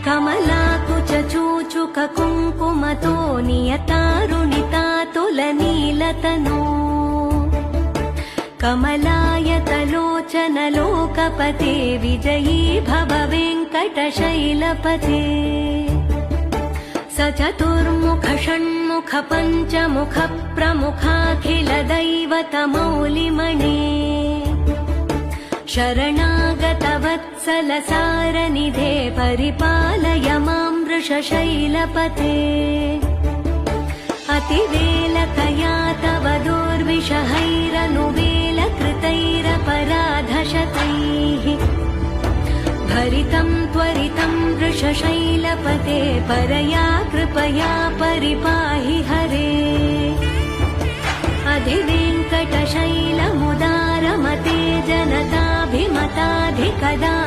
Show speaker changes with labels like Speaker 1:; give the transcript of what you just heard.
Speaker 1: कमलाकुचूचुककुङ्कुमतो नियतारुणितातुलनीलतनो कमलायतलोचनलोकपते विजयी भव वेङ्कटशैलपते स चतुर्मुख षण्मुख पञ्चमुख प्रमुखाखिलदैवतमौलिमणे शरणागतवत्सलसारनिधे परिपालय मां वृषशैलपते अतिवेलकया तव दुर्विषहैरनुवेलकृतैरपराधशतैः भरितं त्वरितं वृषशैलपते परया कृपया परिपाहि हरे अधिवेङ्कटशैलमुदारमते जनताभिमताधिकदा